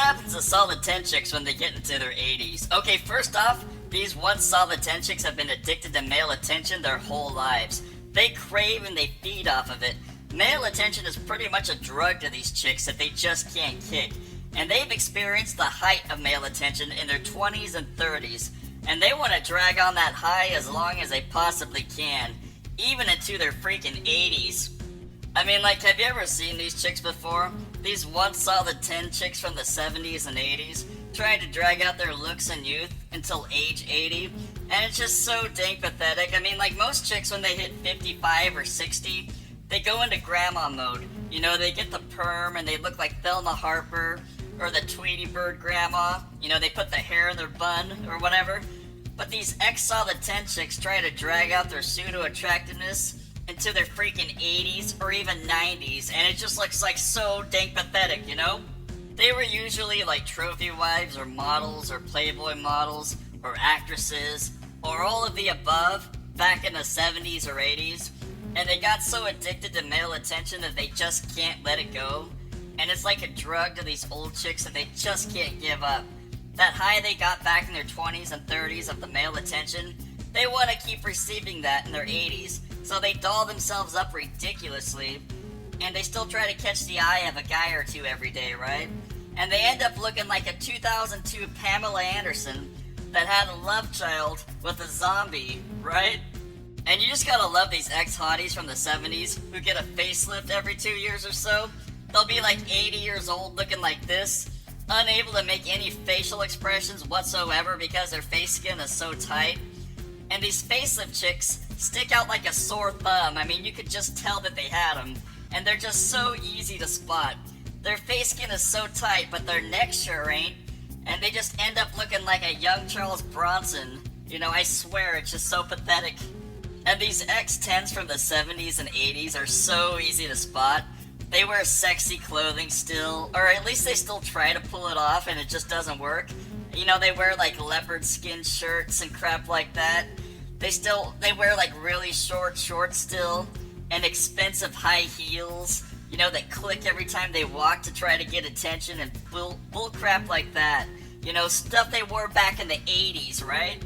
happens to solid 10 chicks when they get into their 80s? Okay, first off, these once solid 10 chicks have been addicted to male attention their whole lives. They crave and they feed off of it. Male attention is pretty much a drug to these chicks that they just can't kick. And they've experienced the height of male attention in their 20s and 30s. And they want to drag on that high as long as they possibly can, even into their freaking 80s. I mean, like, have you ever seen these chicks before? These once solid 10 chicks from the 70's and 80s trying to drag out their looks and youth until age 80, and it's just so dang pathetic. I mean, like, most chicks when they hit 55 or 60, they go into grandma mode. You know, they get the perm and they look like Thelma Harper or the Tweety Bird grandma. You know, they put the hair in their bun or whatever. But these ex-solid 10 chicks try to drag out their pseudo-attractiveness into their freaking 80s or even 90s, and it just looks like so dang pathetic, you know? They were usually like trophy wives or models or Playboy models or actresses or all of the above back in the 70's or 80s, and they got so addicted to male attention that they just can't let it go, and it's like a drug to these old chicks that they just can't give up. That high they got back in their 20s and 30s of the male attention, they want to keep receiving that in their 80s. So they doll themselves up ridiculously, and they still try to catch the eye of a guy or two every day, right? And they end up looking like a 2002 Pamela Anderson that had a love child with a zombie, right? And you just gotta love these ex-hotties from the 70's who get a facelift every 2 years or so. They'll be like 80 years old looking like this, unable to make any facial expressions whatsoever because their face skin is so tight. And these facelift chicks stick out like a sore thumb. I mean, you could just tell that they had them. And they're just so easy to spot. Their face skin is so tight, but their neck sure ain't. And they just end up looking like a young Charles Bronson. You know, I swear, it's just so pathetic. And these X10s from the 70's and 80's are so easy to spot. They wear sexy clothing still, or at least they still try to pull it off and it just doesn't work. You know, they wear like leopard skin shirts and crap like that. They wear like really short shorts still, and expensive high heels, you know, that click every time they walk to try to get attention, and bull crap like that. You know, stuff they wore back in the 80's, right?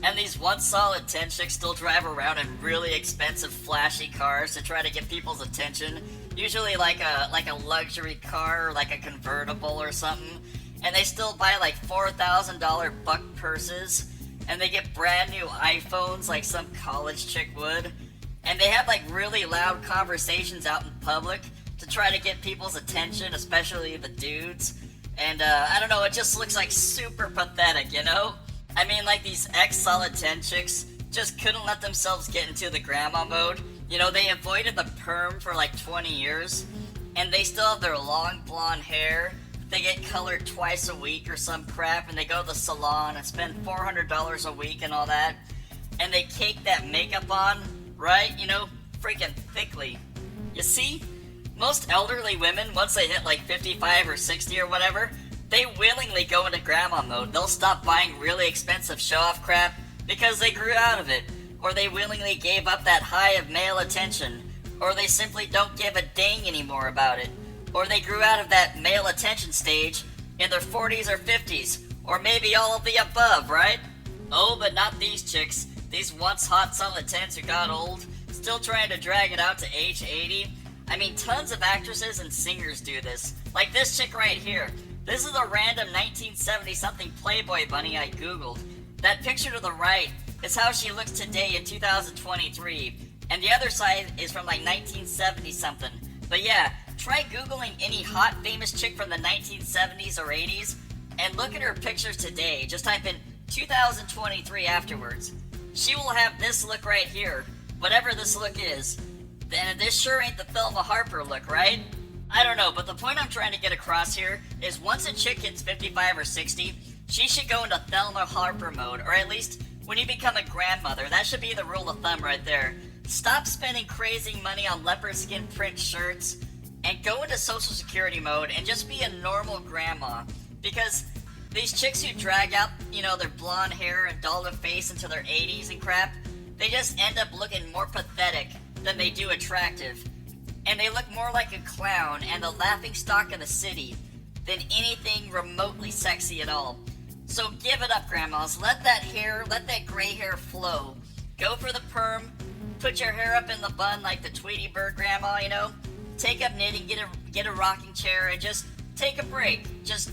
And these once solid 10 chicks still drive around in really expensive flashy cars to try to get people's attention. Usually like a luxury car or like a convertible or something. And they still buy like $4,000 buck purses. And they get brand new iPhones like some college chick would. And they have like really loud conversations out in public to try to get people's attention, especially the dudes. And I don't know, it just looks like super pathetic, you know? I mean, like, these ex-solid 10 chicks just couldn't let themselves get into the grandma mode. You know, they avoided the perm for like 20 years, and they still have their long blonde hair. They get colored twice a week or some crap, and they go to the salon and spend $400 a week and all that. And they cake that makeup on, right? You know, freaking thickly. You see? Most elderly women, once they hit like 55 or 60 or whatever, they willingly go into grandma mode. They'll stop buying really expensive show-off crap because they grew out of it, or they willingly gave up that high of male attention, or they simply don't give a dang anymore about it, or they grew out of that male attention stage in their 40s or 50s, or maybe all of the above, right? Oh, but not these chicks. These once hot solid 10s who got old, still trying to drag it out to age 80. I mean, tons of actresses and singers do this. Like this chick right here. This is a random 1970-something Playboy bunny I googled. That picture to the right is how she looks today in 2023, and the other side is from like 1970-something. But yeah, try googling any hot famous chick from the 1970s or 80s, and look at her pictures today. Just type in 2023 afterwards. She will have this look right here, whatever this look is. And this sure ain't the Thelma Harper look, right? I don't know, but the point I'm trying to get across here is once a chick hits 55 or 60, she should go into Thelma Harper mode, or at least when you become a grandmother, that should be the rule of thumb right there. Stop spending crazy money on leopard skin print shirts and go into social security mode and just be a normal grandma. Because these chicks who drag out, you know, their blonde hair and doll their face into their 80s and crap, they just end up looking more pathetic than they do attractive. And they look more like a clown and the laughingstock of the city. than anything remotely sexy at all. So give it up, grandmas. Let that gray hair flow. Go for the perm. Put your hair up in the bun like the Tweety Bird grandma, you know? Take up knitting, get a rocking chair, and just take a break. Just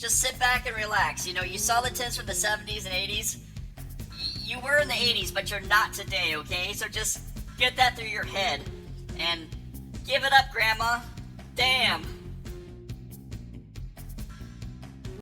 sit back and relax. You know, you saw the tints from the 70's and 80's. You were in the 80's, but you're not today, okay? So just get that through your head. And give it up, grandma. Damn.